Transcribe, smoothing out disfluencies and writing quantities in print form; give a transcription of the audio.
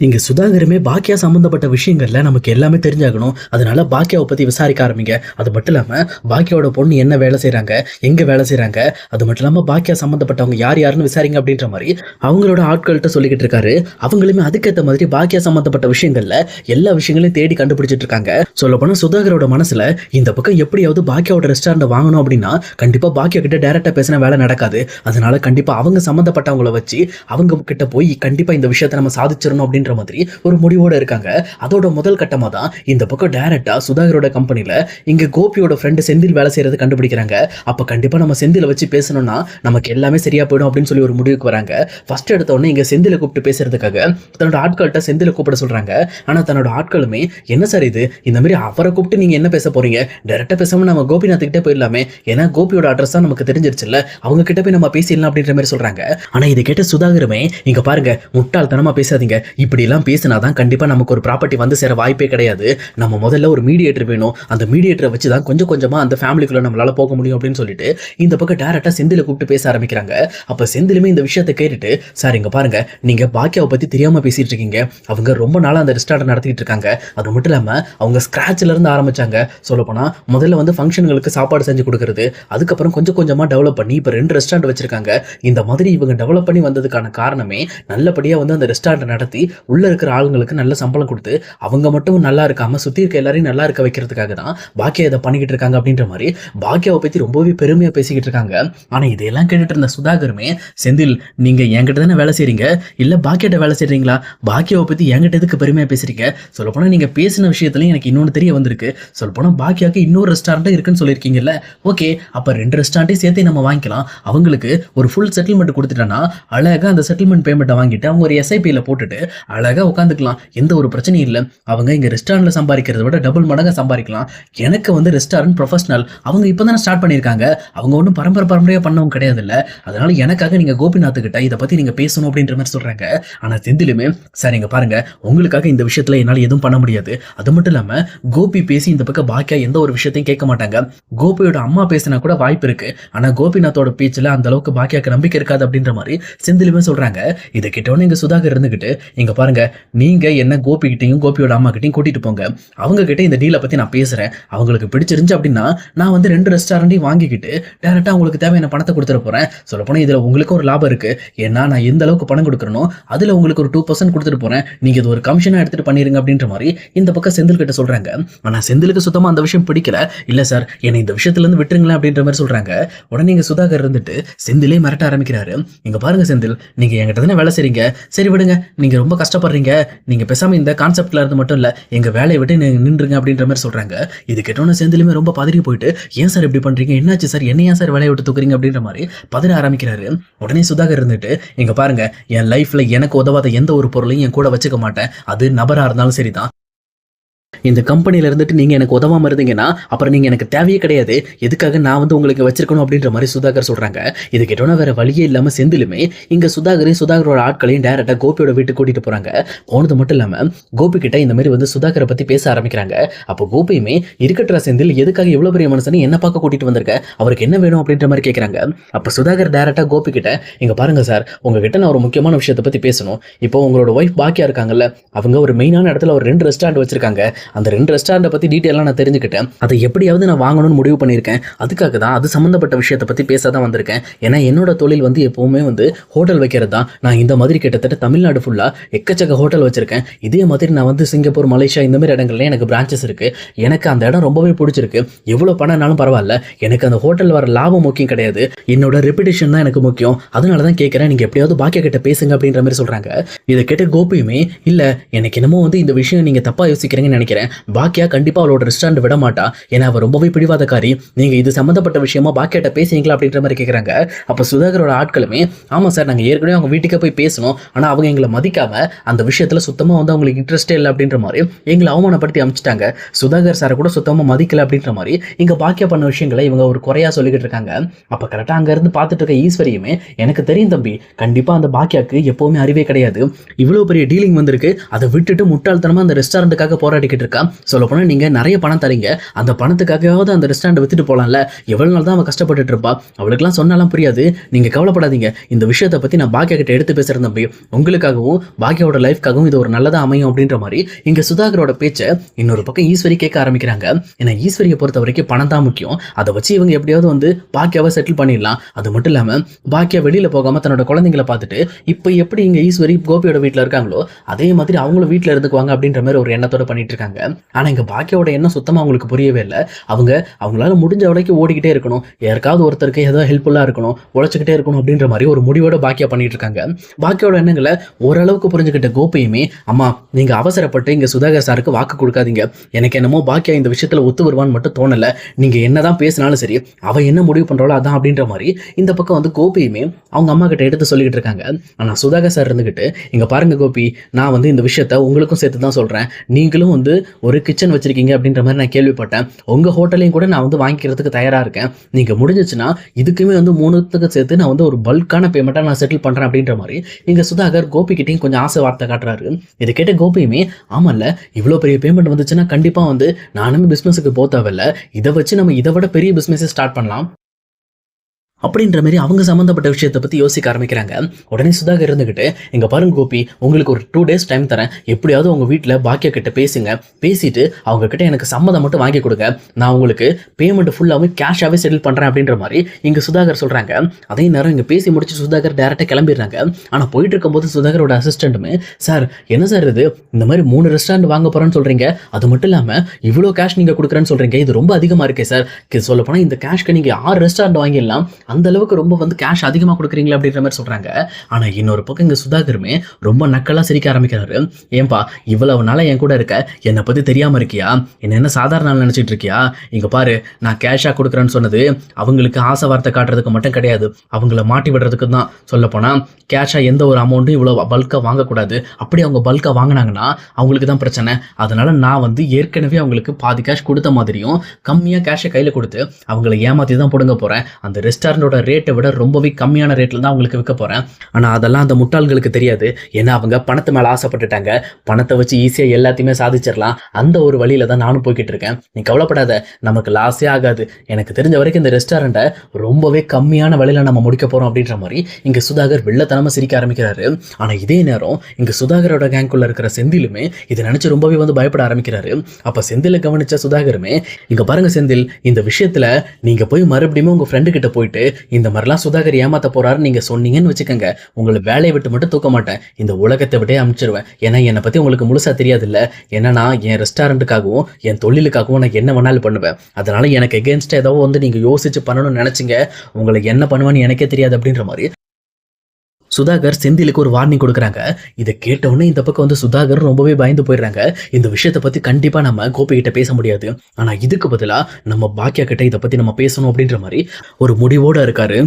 இங்க சுதாகருமே பாக்கியா சம்பந்தப்பட்ட விஷயங்கள்ல நமக்கு எல்லாமே தெரிஞ்சாகணும். அதனால பாக்கியாவை பத்தி விசாரிக்க ஆரம்பிங்க. அது மட்டும் இல்லாம பாக்கியாவோட பொண்ணு என்ன வேலை செய்றாங்க, எங்க வேலை செய்றாங்க, அது மட்டும் இல்லாம பாக்கியா சம்பந்தப்பட்டவங்க யார் யாருன்னு விசாரிங்க அப்படின்ற மாதிரி அவங்களோட ஆட்கள்கிட்ட சொல்லிக்கிட்டு இருக்காரு. அவங்களுமே அதுக்கேற்ற மாதிரி பாக்கியா சம்பந்தப்பட்ட விஷயங்கள்ல எல்லா விஷயங்களையும் தேடி கண்டுபிடிச்சிட்டு இருக்காங்க. சொல்லப்போனா சுதாகரோட மனசுல இந்த பக்கம் எப்படியாவது பாக்கியாவோட ரெஸ்டாரண்ட் வாங்கணும் அப்படின்னா கண்டிப்பா பாக்கியா கிட்ட டைரக்டா பேசின வேலை நடக்காது. அதனால கண்டிப்பா அவங்க சம்பந்தப்பட்டவங்களை வச்சு அவங்க கிட்ட போய் கண்டிப்பா இந்த விஷயத்தை நம்ம சாதிச்சிடணும் அப்படின்ற மாதிரி ஒரு முடிவோட இருக்காங்க. அதோட முதல் கட்டமா தான் இந்த பக்கம் டைரக்டா சுதாகரோட கம்பெனில இங்க கோபியோட ஃப்ரெண்ட் செந்தில் வேலை செய்யறது கண்டுபிடிக்கிறாங்க. அப்ப கண்டிப்பா நம்ம செந்தில வச்சு பேசணும்னா நமக்கு எல்லாமே சரியா போயிடும் அப்படின்னு சொல்லி ஒரு முடிவுக்கு வராங்க. ஃபர்ஸ்ட் எடுத்த உடனே இங்க செந்தில கூப்பிட்டு பேசுறதுக்காக தன்னோட ஆட்கள்கிட்ட செந்தில கூப்பிட சொல்றாங்க. ஆனா தன்னோட ஆட்களுமே என்ன சார் இது, இந்த மாதிரி அவரை கூப்பிட்டு நீங்க என்ன பேச போறீங்க, டைரக்டா பேசாம நம்ம கோபிநாத் கிட்ட போயிடலாமே, ஏன்னா கோபியோட அட்ரஸ் தான் நமக்கு தெரிஞ்சிருச்சுல்ல, அவங்க கிட்ட போய் நம்ம பேசிடலாம் அப்படின்ற மாதிரி சொல்றாங்க. ஆனா இதை கேட்ட சுதாகருமே இங்க பாருங்க, முட்டாள்தனமா பேசாதீங்க, இப்படி எல்லாம் பேசினாதான் கண்டிப்பா நமக்கு ஒரு ப்ராப்பர்ட்டி வந்து சேர வாய்ப்பே கிடையாது. நம்ம முதல்ல ஒரு மீடியேட்டர் வேணும், அந்த மீடியேட்டரை வச்சு தான் கொஞ்சம் கொஞ்சமா அந்த ஃபேமிலிக்குள்ள நம்மளால போக முடியும் அப்படின்னு சொல்லிட்டு இந்த பக்கம் டைரக்டா செந்தில கூப்பிட்டு பேச ஆரம்பிக்கிறாங்க. அப்ப செந்திலுமே இந்த விஷயத்தை கேட்டுட்டு, சார் இங்க பாருங்க, நீங்க பாக்கியாவை பத்தி தெரியாம பேசிட்டு இருக்கீங்க, அவங்க ரொம்ப நாளா அந்த ரெஸ்டாரண்ட் நடத்திட்டு இருக்காங்க, அது மட்டும் இல்லாம அவங்க ஸ்கிராச்ல இருந்து ஆரம்பிச்சாங்க. சொல்ல போனா முதல்ல வந்து ஃபங்க்ஷன்களுக்கு சாப்பாடு செஞ்சு கொடுக்கறது, அதுக்கப்புறம் கொஞ்சம் கொஞ்சமா டெவலப் பண்ணி இப்ப 2 ரெஸ்டாரண்ட் வச்சிருக்காங்க. இந்த மாதிரி இவங்க டெவலப் பண்ணி வந்ததுக்கான காரணமே நல்லபடியா வந்து அந்த ரெஸ்டாரண்ட் நடத்தி உள்ள இருக்கிற ஆளுங்களுக்கு நல்ல சம்பளம் கொடுத்து அவங்க மட்டும் நல்லா இருக்காம சுத்தி இருக்க எல்லாரையும் நல்லா இருக்க வைக்கிறதுக்காக தான் பாக்கியா இதை பண்ணிக்கிட்டு இருக்காங்க அப்படின்ற மாதிரி பாக்கியாவை பத்தி ரொம்பவே பெருமையா பேசிக்கிட்டு இருக்காங்க. ஆனா இதையெல்லாம் கேட்டுட்டு இருந்த சுதாகருமே, செந்தில் நீங்க என்கிட்ட தானே வேலை செய்றீங்க, இல்ல பாக்கியாட்ட வேலை செய்றீங்களா, பாக்கியாவை பத்தி என்கிட்ட எதுக்கு பெருமையா பேசுறீங்க, சொல்லப்போனா நீங்க பேசின விஷயத்துலயும் எனக்கு இன்னொன்று தெரிய வந்திருக்கு, சொல்லப்போனா பாக்கியாக்கு இன்னொரு ரெஸ்டாரண்ட் இருக்குன்னு சொல்லியிருக்கீங்கல்ல, ஓகே அப்ப 2 ரெஸ்டாரண்ட்டையும் சேர்த்து நம்ம வாங்கிக்கலாம், அவங்களுக்கு ஒரு ஃபுல் செட்டில்மெண்ட் கொடுத்துட்டோன்னா அழகா அந்த செட்டில்மெண்ட் பேமெண்ட்டை வாங்கிட்டு அவங்க ஒரு எஸ்ஐபியில் போட்டுட்டு அழகா உட்காந்துக்கலாம், எந்த ஒரு பிரச்சனையும் இல்லை, அவங்க இங்க ரெஸ்டாரண்ட்ல சம்பாதிக்கிறத விட டபுள் மடங்கா சம்பாதிக்கலாம். எனக்கு வந்து ரெஸ்டாரண்ட் ப்ரொஃபஷனல், அவங்க இப்போதானே ஸ்டார்ட் பண்ணியிருக்காங்க, அவங்க ஒன்றும் பரம்பரையா பண்ணவும் கிடையாது இல்லை, அதனால எனக்காக நீங்க கோபிநாத் கிட்ட இதை பத்தி நீங்க பேசணும் அப்படின்ற மாதிரி சொல்றாங்க. ஆனா செந்திலுமே, சார் இங்க பாருங்க, உங்களுக்காக இந்த விஷயத்துல என்னால் எதுவும் பண்ண முடியாது, அது மட்டும் இல்லாம கோபி பேசி இந்த பக்கம் பாக்கியா எந்த ஒரு விஷயத்தையும் கேட்க மாட்டாங்க, கோபியோட அம்மா பேசினா கூட வாய்ப்பு இருக்கு, ஆனா கோபிநாத்தோட பேச்சுல அந்த அளவுக்கு பாக்கியாக்கு நம்பிக்கை இருக்காது அப்படின்ற மாதிரி செந்திலுமே சொல்றாங்க. இதை கிட்டவொன்னு இங்க சுதாகர் இருந்துகிட்டு, இங்க பாருங்க, நீங்க என்ன கோபி கிட்டையும் கோபியோட அம்மா கிட்டையும் கூட்டிட்டு போங்க, அவங்க கிட்ட இந்த டீலை பத்தி நான் பேசுறேன், அவங்களுக்கு பிடிச்சிருந்துச்சு அப்படின்னா நான் வந்து 2 ரெஸ்டாரண்ட்டையும் வாங்கிக்கிட்டு டைரக்டா உங்களுக்கு தேவையான பணத்தை கொடுத்துட போறேன், சொல்ல போனா இதுல உங்களுக்கு ஒரு லாபம் இருக்கு, ஏன்னா நான் எந்த அளவுக்கு பணம் கொடுக்கறனோ அதுல உங்களுக்கு ஒரு 2% கொடுத்துட்டு போறேன், நீங்க இது ஒரு கமிஷனா எடுத்துட்டு பண்ணிருங்க அப்படின்ற மாதிரி இந்த பக்கம் செந்தில் கிட்ட சொல்றாங்க. ஆனா செந்திலுக்கு சுத்தமா அந்த விஷயம் பிடிக்கல. இல்ல சார், என்னை இந்த விஷயத்துல இருந்து விட்டுருங்களேன் அப்படின்ற மாதிரி சொல்றாங்க. உடனே இங்க சுதாகர் இருந்துட்டு செந்திலே மிரட்ட ஆரம்பிக்கிறாரு. இங்க பாருங்க செந்தில், நீங்க என்கிட்ட தானே வேலை செய்றீங்க, சரி விடுங்க, நீங்க ரொம்ப கஷ்டப்படுறீங்க, நீங்க பேசாம இந்த கான்செப்ட்ல இருந்து மட்டும் இல்ல எங்க வேலையை விட்டு நின்றுங்க அப்படின்ற மாதிரி சொல்றாங்க. இது கேட்டோன்னு செந்திலுமே ரொம்ப பதறி போயிட்டு, ஏன் சார் இப்படி பண்றீங்க, என்னாச்சு சார், என்ன ஏன் சார் வேலையை விட்டு தூக்குறீங்க அப்படின்ற மாதிரி பதற ஆரம்பிக்கிறாரு. உடனே சுதாகர் இருந்துட்டு, இங்க பாருங்க, என் லைஃப்ல எனக்கு உதவாத எந்த ஒரு பொருளையும் என் கூட வச்சுக்க மாட்டேன், அது நபரா இருந்தாலும் சரிதான், இந்த கம்பெனில இருந்துட்டு நீங்க எனக்கு உதவாம இருந்தீங்கன்னா அப்புறம் நீங்க எனக்கு தேவையே கிடையாது, எதுக்காக நான் வந்து உங்களுக்கு வச்சிருக்கணும் அப்படின்ற மாதிரி சுதாகர் சொல்றாங்க. இது கேட்டோன்னா வேற வழியே இல்லாம செந்திலுமே இங்க சுதாகரோட ஆட்களையும் டைரக்டா கோபியோட வீட்டுக்கு கூட்டிட்டு போறாங்க. போனது மட்டும் இல்லாம கோபி கிட்ட இந்த மாதிரி வந்து சுதாகரை பத்தி பேச ஆரம்பிக்கிறாங்க. அப்போ கோபியுமே, இருக்கட்டுற செந்தில், எதுக்காக இவ்வளவு பெரிய மனுஷனை என்ன பார்க்க கூட்டிட்டு வந்திருக்க, அவருக்கு என்ன வேணும் அப்படின்ற மாதிரி கேட்கறாங்க. அப்ப சுதாகர் டைரக்டா கோபி கிட்ட, இங்க பாருங்க சார், உங்ககிட்ட நான் ஒரு முக்கியமான விஷயத்தை பத்தி பேசணும், இப்போ உங்களோட ஒய்ஃப் பாக்கியா இருக்காங்கல்ல, அவங்க ஒரு மெயினான இடத்துல ஒரு 2 ரெஸ்டாரண்ட் வச்சிருக்காங்க, அந்த 2 ரெஸ்டாரண்ட்டை பத்தி டீட்டெயிலாக நான் தெரிஞ்சுக்கிட்டேன், அதை எப்படியாவது நான் வாங்கணும்னு முடிவு பண்ணியிருக்கேன், அதுக்காக தான் அது சம்மந்தப்பட்ட விஷயத்தை பற்றி பேச தான் வந்திருக்கேன், ஏன்னா என்னோட தொழில் வந்து எப்போவுமே வந்து ஹோட்டல் வைக்கிறது தான், நான் இந்த மாதிரி கிட்டத்தட்ட தமிழ்நாடு ஃபுல்லாக எக்கச்சக்க ஹோட்டல் வச்சிருக்கேன், இதே மாதிரி நான் வந்து சிங்கப்பூர், மலேசியா இந்த மாதிரி இடங்கள்ல எனக்கு பிரான்ச்சஸ் இருக்கு, எனக்கு அந்த இடம் ரொம்பவே பிடிச்சிருக்கு, எவ்வளோ பணம்னாலும் பரவாயில்ல, எனக்கு அந்த ஹோட்டல் வர லாபம் முக்கியம் கிடையாது, என்னோட ரெப்புடேஷன் தான் எனக்கு முக்கியம், அதனால தான் கேட்குறேன், நீங்கள் எப்படியாவது பாக்கியா கிட்ட பேசுங்க அப்படின்ற மாதிரி சொல்கிறாங்க. இதை கேட்ட கோபியுமே, இல்லை எனக்கு என்னமோ வந்து இந்த விஷயம் நீங்கள் தப்பாக யோசிக்கிறீங்கன்னு நினைக்கிறேன், பாக்கியா கண்டிப்பா அவளோட ரெஸ்டாரண்ட் விட மாட்டா, ஏன்னா அவ ரொம்பவே பிடிவாதக்காரி, நீங்க இது சம்பந்தப்பட்ட விஷயமா பாக்கியாட்ட பேசுறீங்களா அப்படின்ற மாதிரி கேட்கறாங்க. அப்ப சுதாகரோட ஆட்களுமே, ஆமா சார், நாங்க ஏற்கனவே அவங்க வீட்டுக்கு போய் பேசணும், ஆனா அவங்க எங்களை மதிக்காம அந்த விஷயத்துல சுத்தமா வந்து அவங்களுக்கு இன்ட்ரெஸ்டே இல்லை அப்படின்ற மாதிரி எங்களை அவமானப்படுத்தி அனுப்பிச்சிட்டாங்க, சுதாகர் சாரை கூட சுத்தமா மதிக்கல அப்படின்ற மாதிரி இங்க பாக்கியா பண்ண விஷயங்களை இவங்க ஒரு குறையா சொல்லிக்கிட்டு இருக்காங்க. அப்ப கரெக்டா அங்க இருந்து பார்த்துட்டு இருக்க ஈஸ்வரியுமே, எனக்கு தெரியும் தம்பி, கண்டிப்பா அந்த பாக்கியாக்கு எப்பவுமே அறிவே கிடையாது, இவ்வளவு பெரிய டீலிங் வந்திருக்கு, அதை விட்டுட்டு முட்டாள்தனமா அந்த ரெஸ்டாரண்ட்டுக்காக போராடிக்கிட்டு இருக்கா? சொல்லப்போனா நீங்க நிறைய பணம் தரீங்க, அந்த பணத்துக்காகவாவது அந்த ரெஸ்டாரண்ட் வித்துட்டு போலாம்ல. எவ்வளவு நாள் தான் அவ கஷ்டப்பட்டுட்டு இருப்பா? அவளுக்கெல்லாம் சொன்னாலாம் புரியாது. நீங்க கவலைப்படாதீங்க. இந்த விஷயத்தை பத்தி நான் பாக்கியா கிட்ட எடுத்து பேசுறேன் தம்பி. உங்களுக்காகவும் பாக்கியாவோட லைஃப்காகவும் இது ஒரு நல்லதா அமையும் அப்படின்ற மாதிரி இங்க சுதாகரோட பேச்சை இன்னொரு பக்கம் ஈஸ்வரி கேட்க ஆரம்பிக்கிறாங்க. ஏன்னா ஈஸ்வரியை பொறுத்த வரைக்கும் பணம் தான் முக்கியம். அதை வச்சு இவங்க எப்படியாவது வந்து பாக்கியாவை செட்டில் பண்ணிடலாம். அது மட்டும் இல்லாம பாக்கியா வெளியில போகாம தன்னோட குழந்தைங்களை பார்த்துட்டு இப்போ எப்படி இங்க ஈஸ்வரி கோபியோட வீட்டுல இருக்காங்களோ அதே மாதிரி அவங்களும் வீட்டுல இருந்துக்குவாங்க அப்படின்ற மாதிரி ஒரு எண்ணத்தோட பண்ணிட்டு இருக்காங்க. ஆனா இங்க பாக்கியாவோட எண்ணம் சுத்தமா அவங்களுக்கு புரியவே இல்லை. அவங்களால முடிஞ்ச வரைக்கும் ஓடிக்கிட்டே இருக்கணும், யாருக்காவது ஒருத்தருக்கு ஏதோ ஹெல்ப்ஃபுல்லா இருக்கணும், உழைச்சிக்கிட்டே இருக்கணும் அப்படின்ற மாதிரி ஒரு முடிவோட பாக்கியா பண்ணிட்டு இருக்காங்க. பாக்கியோட எண்ணங்களை ஓரளவுக்கு புரிஞ்சுக்கிட்ட கோபியுமே, அம்மா நீங்க அவசரப்பட்டு இங்க சுதாகர் சாருக்கு வாக்கு கொடுக்காதீங்க, எனக்கு என்னமோ பாக்கியா இந்த விஷயத்துல ஒத்து வருவான்னு மட்டும் தோணல, நீங்க என்னதான் பேசினாலும் சரி அவ என்ன முடிவு பண்றாளோ அதான் அப்படின்ற மாதிரி இந்த பக்கம் வந்து கோபியுமே அவங்க அம்மா கிட்ட எடுத்து சொல்லிக்கிட்டு இருக்காங்க. ஆனா சுதாகர் சார் இருந்துகிட்டு, இங்க பாருங்க கோபி, நான் வந்து இந்த விஷயத்த உங்களுக்கும் சேர்த்து தான் சொல்றேன், நீங்களும் வந்து ஒரு கிச்சன் வச்சிருக்கீங்க அப்படின்ற மாதிரி நான் கேள்விப்பட்டேன், உங்க ஹோட்டலையும் கூட நான் வந்து வாங்கிக்கிறதுக்கு தயாரா இருக்கேன், நீங்க முடிஞ்சிச்சுன்னா இதுக்குமே வந்து 3த்துக்கு சேர்த்து நான் வந்து ஒரு பல்கான பேமெண்ட்டா நான் செட்டில் பண்றேன் அப்படின்ற மாதிரி இங்க சுதாகர் கோபி கிட்டையும் கொஞ்சம் ஆசை வார்த்தை காட்டுறாரு. இதை கேட்ட கோபியுமே, ஆமல்ல இவ்வளோ பெரிய பேமெண்ட் வந்துச்சுன்னா கண்டிப்பா வந்து நானுமே பிசினஸுக்கு போக தேவையில்ல, இதை வச்சு நம்ம இதை விட பெரிய பிசினஸ் ஸ்டார்ட் பண்ணலாம் அப்படின்ற மாதிரி அவங்க சம்மந்தப்பட்ட விஷயத்தை பற்றி யோசிக்க ஆரம்பிக்கிறாங்க. உடனே சுதாகர் இருந்துக்கிட்டு, இங்கே பாருங்க கோபி, உங்களுக்கு ஒரு 2 days டைம் தரேன், எப்படியாவது உங்கள் வீட்டில் பாக்கியா கிட்ட பேசுங்க, பேசிட்டு அவங்க கிட்ட எனக்கு சம்மதம் மட்டும் வாங்கி கொடுங்க, நான் உங்களுக்கு பேமெண்ட் ஃபுல்லாகவே கேஷாகவே செட்டில் பண்ணுறேன் அப்படின்ற மாதிரி இங்கே சுதாகர் சொல்கிறாங்க. அதே நேரம் இங்கே பேசி முடிச்சு சுதாகர் டேரெக்டாக கிளம்பிடுறாங்க. ஆனால் போயிட்டு இருக்கும்போது சுதாகரோட அசிஸ்டண்ட்டுமே, சார் என்ன சார் இது, இந்த மாதிரி 3 ரெஸ்டாரண்ட் வாங்க போகிறேன்னு சொல்கிறீங்க, அது மட்டும் இல்லாமல் இவ்வளோ கேஷ் நீங்கள் கொடுக்குறேன்னு சொல்கிறீங்க, இது ரொம்ப அதிகமாக இருக்கே சார், சொல்லப்போனால் இந்த கேஷ்க்கு நீங்கள் 6 ரெஸ்டாரண்ட் வாங்கிடலாம், அந்த அளவுக்கு ரொம்ப வந்து கேஷ் அதிகமாக கொடுக்குறீங்களா அப்படின்ற மாதிரி சொல்கிறாங்க. ஆனால் இன்னொரு பக்கம் இங்கே சுதாகருமே ரொம்ப நக்கலாக சிரிக்க ஆரம்பிக்கிறாரு. ஏன்பா இவ்வளவு நாளாக என் கூட இருக்க, என்னை பற்றி தெரியாமல் இருக்கியா, என்ன சாதாரண நாள் நினச்சிட்டு இருக்கியா, இங்கே பாரு நான் கேஷாக கொடுக்குறேன்னு சொன்னது அவங்களுக்கு ஆசை வார்த்தை காட்டுறதுக்கு மட்டும் கிடையாது, அவங்கள மாட்டி விடுறதுக்கு தான். சொல்லப்போனால் கேஷாக எந்த ஒரு அமௌண்ட்டும் இவ்வளோ பல்காக வாங்கக்கூடாது, அப்படி அவங்க பல்காக வாங்கினாங்கன்னா அவங்களுக்கு தான் பிரச்சனை. அதனால் நான் வந்து ஏற்கனவே அவங்களுக்கு பாதி கேஷ் கொடுத்த மாதிரியும் கம்மியாக கேஷை கையில் கொடுத்து அவங்கள ஏமாற்றி தான் போடுங்க போகிறேன், அந்த ரெஸ்டாரண்டோட ரேட்டை விட ரொம்பவே கம்மியான ரேட்டில் தான் அவங்களுக்கு விற்க போகிறேன். ஆனால் அதெல்லாம் அந்த முட்டாள்களுக்கு தெரியாது, ஏன்னா அவங்க பணத்து மேலே ஆசைப்பட்டுட்டாங்க, பணத்தை வச்சு ஈஸியாக எல்லாத்தையுமே சாதிச்சிடலாம், அந்த ஒரு வழியில் தான் நானும் போய்கிட்டு இருக்கேன். நீ கவலைப்படாத, நமக்கு லாஸே ஆகாது, எனக்கு தெரிஞ்ச வரைக்கும் இந்த ரெஸ்டாரண்ட்டை ரொம்பவே கம்மியான விலையில் நம்ம முடிக்க போகிறோம் அப்படின்ற மாதிரி இங்கே சுதாகர் வெள்ளத்தனமாக சிரிக்க ஆரம்பிக்கிறாரு. ஆனால் இதே நேரம் இங்கே சுதாகரோட கேங்குள்ள இருக்கிற செந்திலுமே இதை நினச்சி ரொம்பவே வந்து பயப்பட ஆரம்பிக்கிறாரு. அப்போ செந்திலை கவனிச்ச சுதாகருமே, இங்கே பாருங்க செந்தில், இந்த விஷயத்தில் நீங்கள் போய் மறுபடியும் உங்கள் ஃப்ரெண்டு கிட்ட போயிட்டு இந்த மாதிரிலாம் சுதாகர் ஏமாத்த போறாரு நீங்க சொன்னீங்கன்னு வச்சுக்கோங்க, உங்களை வேலையை விட்டு மட்டும் தூக்க மாட்டேன், இந்த உலகத்தை விட்டே அனுப்பிச்சிருவேன். ஏன்னா என்னை பத்தி உங்களுக்கு முழுசா தெரியாது இல்ல, ஏன்னா நான் என் ரெஸ்டாரண்ட்டுக்காகவும் என் தொழிலுக்காகவும் நான் என்ன வேணாலும் பண்ணுவேன், அதனால எனக்கு எகென்ஸ்டா ஏதோ வந்து நீங்க யோசிச்சு பண்ணணும்னு நினைச்சீங்க, உங்களை என்ன பண்ணுவேன்னு எனக்கே தெரியாது அப்படின்ற மாதிரி சுதாகர் செந்திலுக்கு ஒரு வார்னிங் கொடுக்குறாங்க. இதை கேட்டவுடனே இந்த பக்கம் வந்து சுதாகர் ரொம்பவே பயந்து போயிடுறாங்க. இந்த விஷயத்தை பற்றி கண்டிப்பாக நம்ம கோபி கிட்ட பேச முடியாது, ஆனால் இதுக்கு பதிலாக நம்ம பாக்கியா கிட்ட இதை பற்றி நம்ம பேசணும் அப்படின்ற மாதிரி ஒரு முடிவோடு இருக்காரு.